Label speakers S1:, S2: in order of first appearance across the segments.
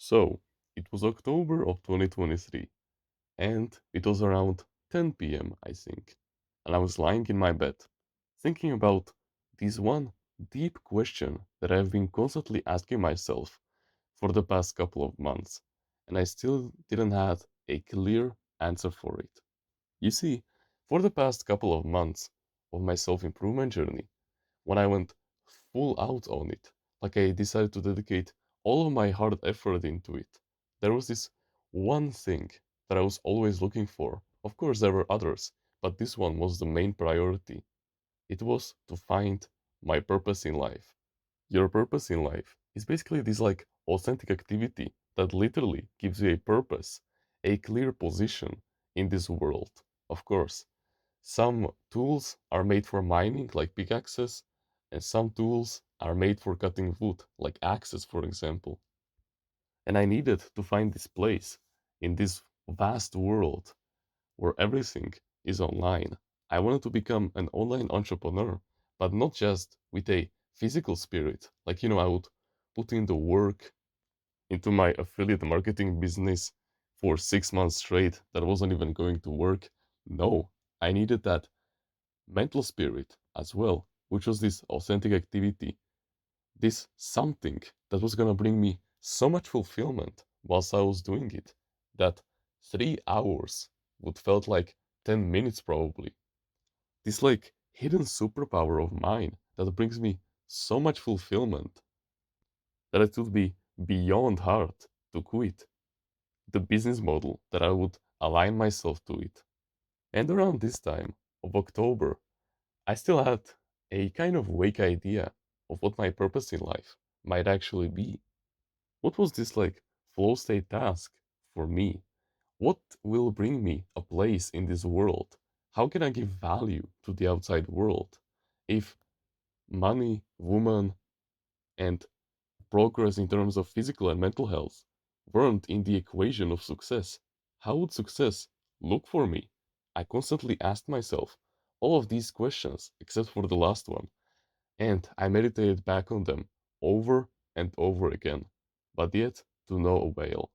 S1: So, it was October of 2023, and it was around 10 p.m., I think. And I was lying in my bed, thinking about this one deep question that I've been constantly asking myself for the past couple of months, and I still didn't have a clear answer for it. You see, for the past couple of months of my self improvement journey, when I went full out on it, like I decided to dedicate all of my hard effort into it, there was this one thing that I was always looking for. Of course, there were others, but this one was the main priority. It was to find my purpose in life. Your purpose in life is basically this like authentic activity that literally gives you a purpose, a clear position in this world. Of course, some tools are made for mining, like pickaxes, and some tools are made for cutting wood, like axes, for example. And I needed to find this place in this vast world where everything is online. I wanted to become an online entrepreneur, but not just with a physical spirit. Like, I would put in the work into my affiliate marketing business for 6 months straight that wasn't even going to work. No, I needed that mental spirit as well, which was this authentic activity, this something that was gonna bring me so much fulfillment whilst I was doing it that 3 hours would felt like 10 minutes probably. This like hidden superpower of mine that brings me so much fulfillment that it would be beyond hard to quit the business model that I would align myself to it. And around this time of October, I still had a kind of vague idea of what my purpose in life might actually be. What was this like flow state task for me? What will bring me a place in this world? How can I give value to the outside world if money, woman, and progress in terms of physical and mental health weren't in the equation of success? How would success look for me? I constantly asked myself all of these questions except for the last one, and I meditated back on them over and over again, but yet to no avail.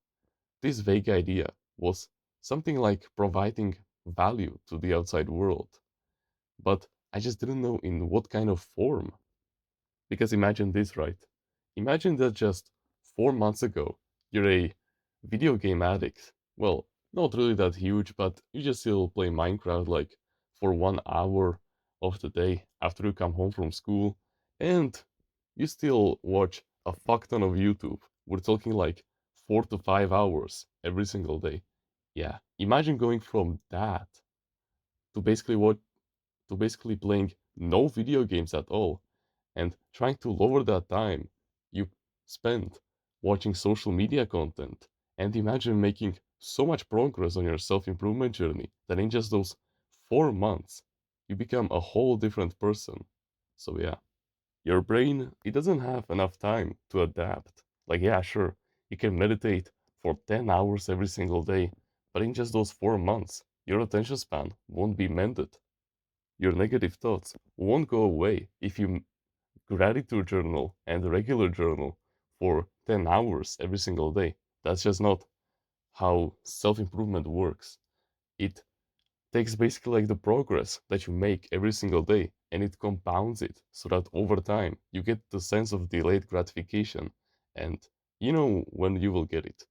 S1: This vague idea was something like providing value to the outside world, but I just didn't know in what kind of form. Because imagine this, right? Imagine that just 4 months ago, you're a video game addict. Well, not really that huge, but you just still play Minecraft like for 1 hour of the day after you come home from school, and you still watch a fuck ton of YouTube. We're talking like 4 to 5 hours every single day. Yeah, imagine going from that to basically playing no video games at all and trying to lower that time you spend watching social media content, and imagine making so much progress on your self-improvement journey that in just those 4 months you become a whole different person. So yeah, your brain, it doesn't have enough time to adapt. Like, yeah, sure, you can meditate for 10 hours every single day, but in just those 4 months your attention span won't be mended. Your negative thoughts won't go away if you gratitude journal and a regular journal for 10 hours every single day. That's just not how self improvement works. It takes basically like the progress that you make every single day and it compounds it so that over time you get the sense of delayed gratification. And you know when you will get it.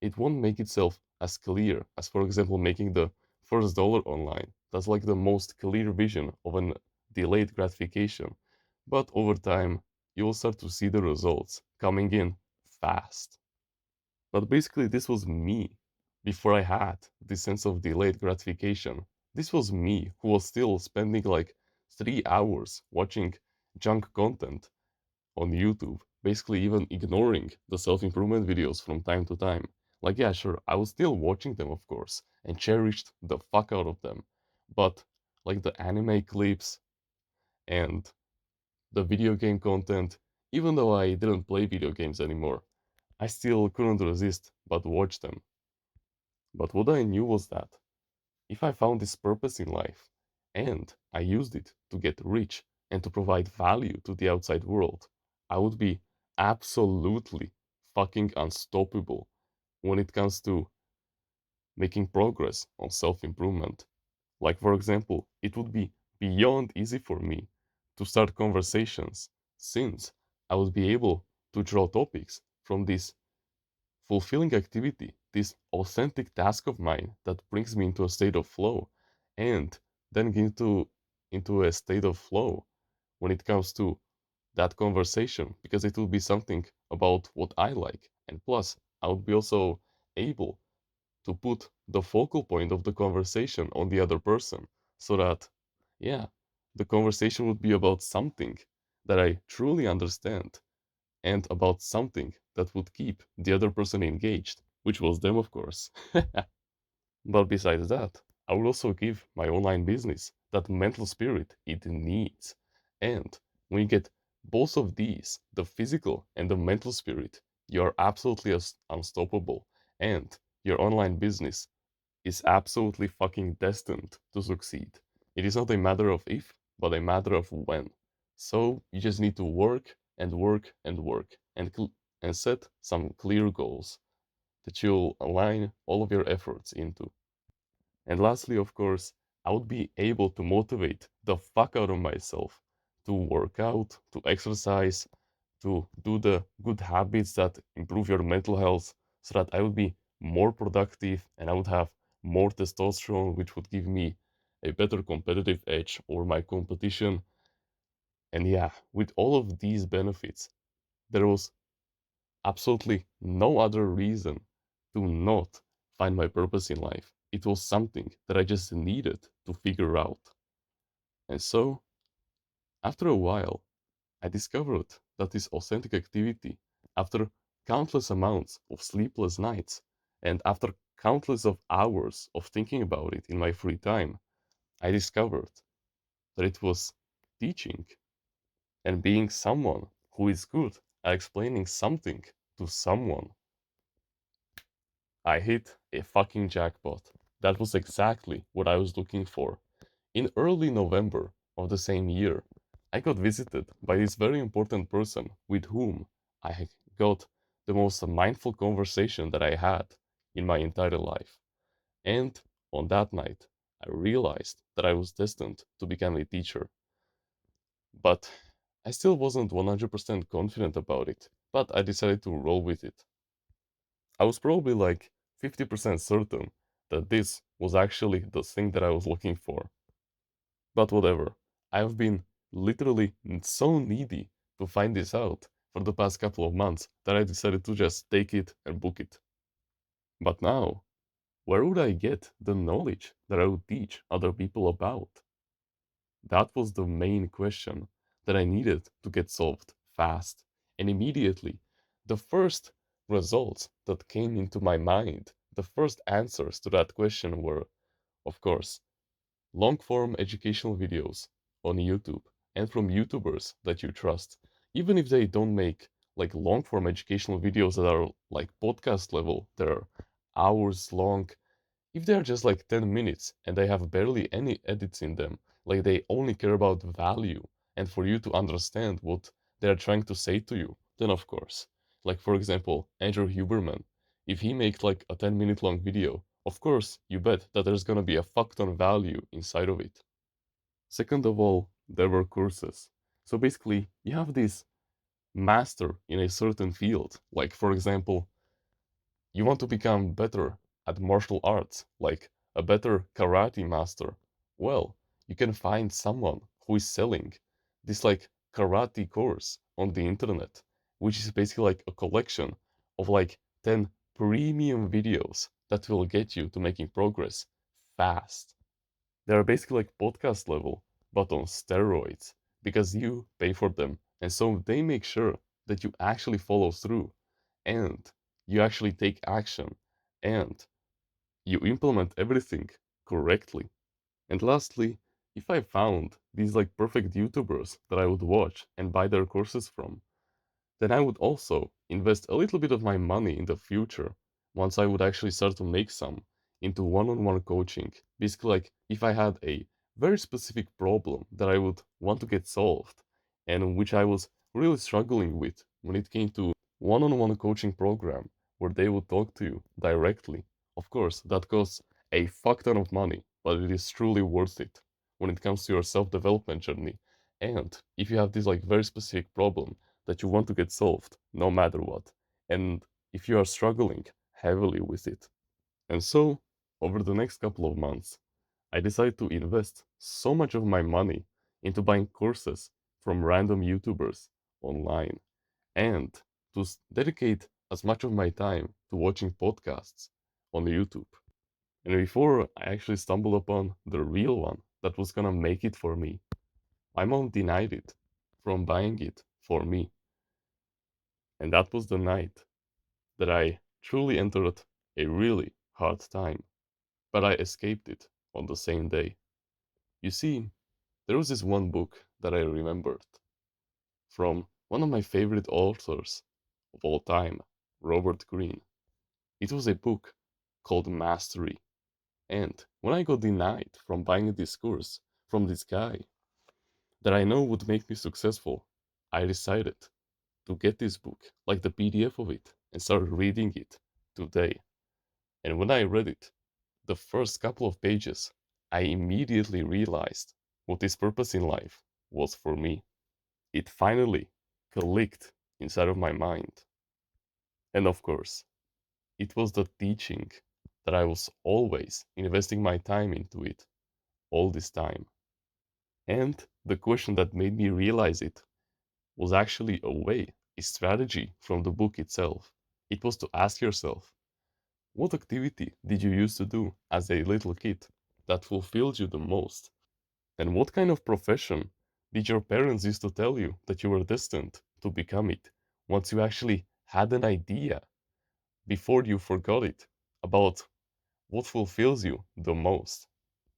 S1: It won't make itself as clear as, for example, making the first dollar online. That's like the most clear vision of an delayed gratification. But over time, you will start to see the results coming in fast. But basically, this was me before I had this sense of delayed gratification. This was me who was still spending like 3 hours watching junk content on YouTube, basically even ignoring the self-improvement videos from time to time. Like, yeah, sure, I was still watching them, of course, and cherished the fuck out of them. But like the anime clips and the video game content, even though I didn't play video games anymore, I still couldn't resist but watch them. But what I knew was that if I found this purpose in life and I used it to get rich and to provide value to the outside world, I would be absolutely fucking unstoppable when it comes to making progress on self improvement. Like, for example, it would be beyond easy for me to start conversations since I would be able to draw topics from this fulfilling activity, this authentic task of mine that brings me into a state of flow, and then into a state of flow when it comes to that conversation, because it will be something about what I like. And plus, I would be also able to put the focal point of the conversation on the other person so that, yeah, the conversation would be about something that I truly understand and about something that would keep the other person engaged, which was them, of course. But besides that, I would also give my online business that mental spirit it needs. And when you get both of these, the physical and the mental spirit, you're absolutely unstoppable. And your online business is absolutely fucking destined to succeed. It is not a matter of if, but a matter of when. So you just need to work and work and work and set some clear goals that you'll align all of your efforts into. And lastly, of course, I would be able to motivate the fuck out of myself to work out, to exercise, to do the good habits that improve your mental health so that I would be more productive and I would have more testosterone, which would give me a better competitive edge over my competition. And yeah, with all of these benefits, there was absolutely no other reason to not find my purpose in life. It was something that I just needed to figure out. And so, after a while, I discovered that this authentic activity, after countless amounts of sleepless nights, and after countless of hours of thinking about it in my free time, I discovered that it was teaching and being someone who is good at explaining something to someone. I hit a fucking jackpot. That was exactly what I was looking for. In early November of the same year, I got visited by this very important person with whom I had got the most mindful conversation that I had in my entire life. And on that night, I realized that I was destined to become a teacher. But I still wasn't 100% confident about it, but I decided to roll with it. I was probably like 50% certain that this was actually the thing that I was looking for. But whatever, I've been literally so needy to find this out for the past couple of months that I decided to just take it and book it. But now, where would I get the knowledge that I would teach other people about? That was the main question that I needed to get solved fast. And immediately, the first results that came into my mind, the first answers to that question were, of course, long form educational videos on YouTube and from YouTubers that you trust, even if they don't make like long form educational videos that are like podcast level, they're hours long. If they're just like 10 minutes and they have barely any edits in them, like they only care about value and for you to understand what they're trying to say to you, then of course. Like for example, Andrew Huberman, if he makes like a 10-minute long video, of course you bet that there's gonna be a fuck ton of value inside of it. Second of all, there were courses. So basically, you have this master in a certain field. Like for example, you want to become better at martial arts, like a better karate master. Well, you can find someone who is selling this like karate course on the internet, which is basically like a collection of like 10 premium videos that will get you to making progress fast. They are basically like podcast level, but on steroids, because you pay for them, and so they make sure that you actually follow through and you actually take action and you implement everything correctly. And lastly, if I found these like perfect YouTubers that I would watch and buy their courses from, then I would also invest a little bit of my money in the future once I would actually start to make some into one-on-one coaching. Basically, like if I had a very specific problem that I would want to get solved and which I was really struggling with when it came to one-on-one coaching program where they would talk to you directly. Of course, that costs a fuck ton of money, but it is truly worth it when it comes to your self-development journey. And if you have this like very specific problem that you want to get solved no matter what, and if you are struggling heavily with it. And so, over the next couple of months, I decided to invest so much of my money into buying courses from random YouTubers online and to dedicate as much of my time to watching podcasts on YouTube. And before I actually stumbled upon the real one that was gonna make it for me, my mom denied it from buying it for me. And that was the night that I truly entered a really hard time, but I escaped it on the same day. You see, there was this one book that I remembered from one of my favorite authors of all time, Robert Greene. It was a book called Mastery. And when I got denied from buying this course from this guy that I know would make me successful, I decided to get this book, like the PDF of it, and start reading it today. And when I read it, the first couple of pages, I immediately realized what his purpose in life was for me. It finally clicked inside of my mind. And of course, it was the teaching that I was always investing my time into it all this time. And the question that made me realize it was actually a way, a strategy from the book itself. It was to ask yourself, what activity did you used to do as a little kid that fulfilled you the most? And what kind of profession did your parents used to tell you that you were destined to become it once you actually had an idea before you forgot it about what fulfills you the most?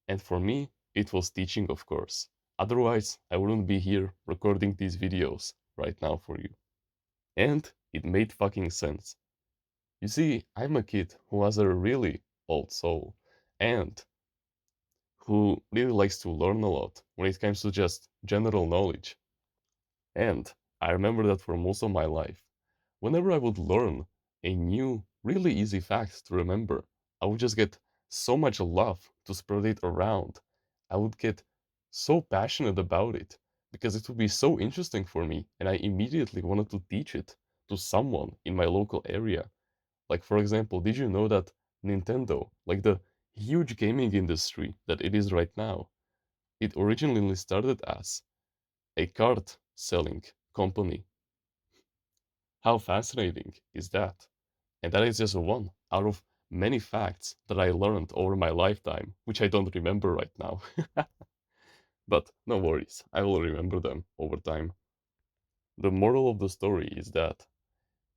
S1: And for me, it was teaching, of course. Otherwise, I wouldn't be here recording these videos right now for you. And it made fucking sense. You see, I'm a kid who has a really old soul and who really likes to learn a lot when it comes to just general knowledge. And I remember that for most of my life, whenever I would learn a new, really easy fact to remember, I would just get so much love to spread it around. I would get so passionate about it because it would be so interesting for me, and I immediately wanted to teach it to someone in my local area. Like, for example, did you know that Nintendo, like the huge gaming industry that it is right now, it originally started as a card selling company? How fascinating is that? And that is just one out of many facts that I learned over my lifetime, which I don't remember right now. But no worries, I will remember them over time. The moral of the story is that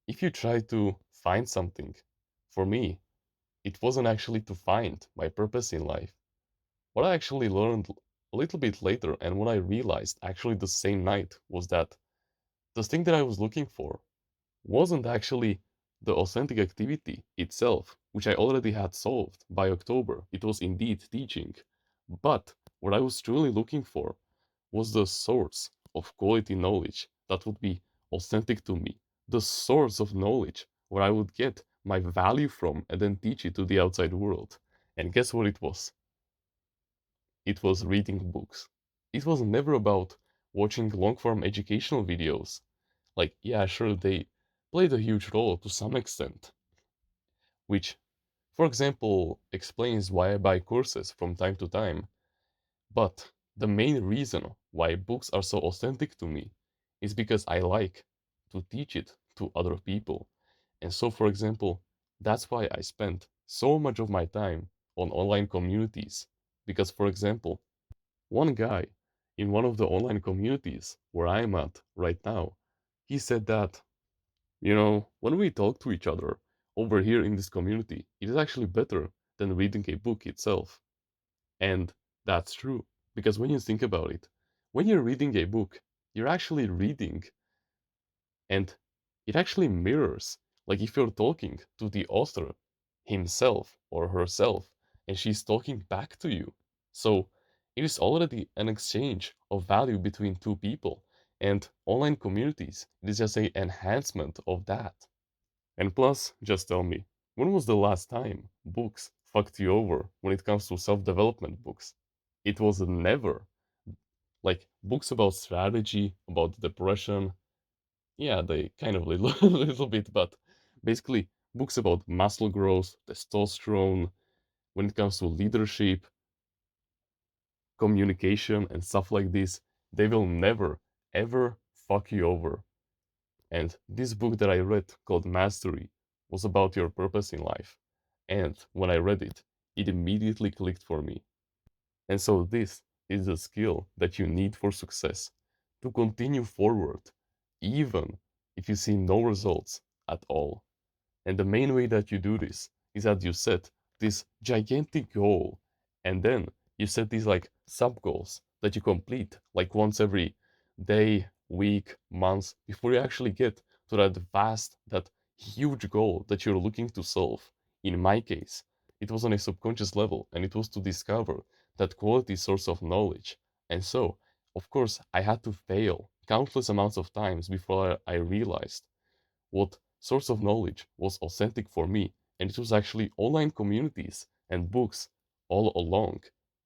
S1: if you try to find something, for me, it wasn't actually to find my purpose in life. What I actually learned a little bit later and what I realized actually the same night was that the thing that I was looking for wasn't actually the authentic activity itself, which I already had solved by October. It was indeed teaching. But what I was truly looking for was the source of quality knowledge that would be authentic to me, the source of knowledge where I would get my value from and then teach it to the outside world. And guess what it was? It was reading books. It was never about watching long form educational videos. Like, yeah, sure, they played a huge role to some extent, which, for example, explains why I buy courses from time to time. But the main reason why books are so authentic to me is because I like to teach it to other people. And so, for example, that's why I spend so much of my time on online communities. Because, for example, one guy in one of the online communities where I'm at right now, he said that, when we talk to each other over here in this community, it is actually better than reading a book itself. And that's true, because when you think about it, when you're reading a book, you're actually reading and it actually mirrors, like if you're talking to the author himself or herself, and she's talking back to you. So it is already an exchange of value between two people. And online communities, it is just an enhancement of that. And plus, just tell me, when was the last time books fucked you over when it comes to self-development books? It was never. Like books about strategy, about depression, yeah, they kind of little, little bit, but basically books about muscle growth, testosterone, when it comes to leadership, communication, and stuff like this, they will never, ever fuck you over. And this book that I read called Mastery was about your purpose in life. And when I read it, it immediately clicked for me. And so this is the skill that you need for success to continue forward, even if you see no results at all. And the main way that you do this is that you set this gigantic goal and then you set these like sub goals that you complete like once every day, week, month before you actually get to that vast, that huge goal that you're looking to solve. In my case, it was on a subconscious level and it was to discover that quality source of knowledge. And so, of course, I had to fail countless amounts of times before I realized what source of knowledge was authentic for me, and it was actually online communities and books all along.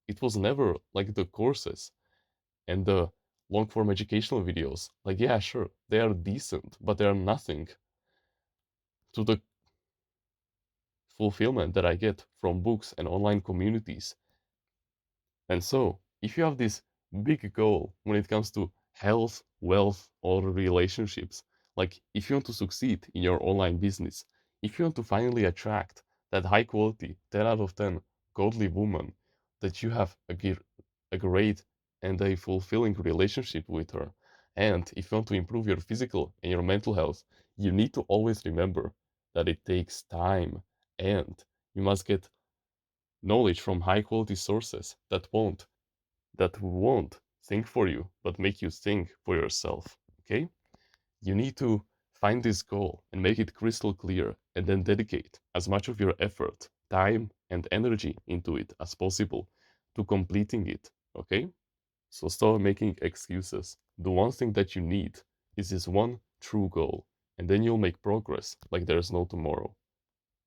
S1: It was never like the courses and the long form educational videos. Like, yeah, sure, they are decent, but they are nothing to the fulfillment that I get from books and online communities. And so, if you have this big goal when it comes to health, wealth, or relationships, like if you want to succeed in your online business, if you want to finally attract that high quality 10 out of 10 godly woman, that you have a great and a fulfilling relationship with her, and if you want to improve your physical and your mental health, you need to always remember that it takes time and you must get knowledge from high quality sources that won't think for you but make you think for yourself. Okay, you need to find this goal and make it crystal clear and then dedicate as much of your effort, time, and energy into it as possible to completing it. Okay, so stop making excuses. The one thing that you need is this one true goal, and then you'll make progress like there's no tomorrow.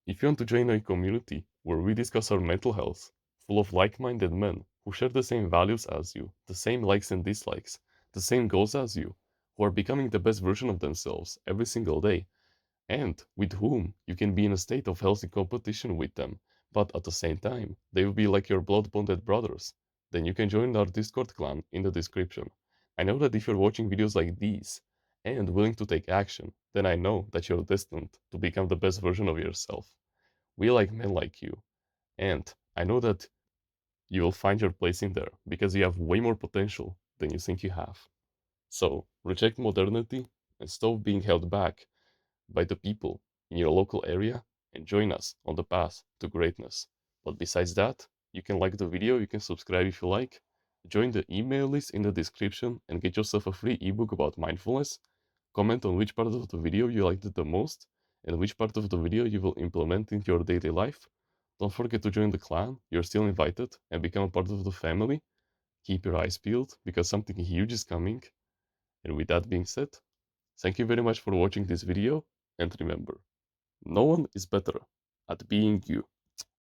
S1: If you want to join a community where we discuss our mental health, full of like minded men who share the same values as you, the same likes and dislikes, the same goals as you, who are becoming the best version of themselves every single day, and with whom you can be in a state of healthy competition with them, but at the same time, they will be like your blood bonded brothers, then you can join our Discord clan in the description. I know that if you're watching videos like these and willing to take action, then I know that you're destined to become the best version of yourself. We like men like you, and I know that you will find your place in there because you have way more potential than you think you have. So, reject modernity and stop being held back by the people in your local area and join us on the path to greatness. But besides that, you can like the video, you can subscribe if you like, join the email list in the description and get yourself a free ebook about mindfulness. Comment on which part of the video you liked it the most and which part of the video you will implement into your daily life. Don't forget to join the clan, you're still invited, and become a part of the family. Keep your eyes peeled because something huge is coming. And with that being said, thank you very much for watching this video, and remember, no one is better at being you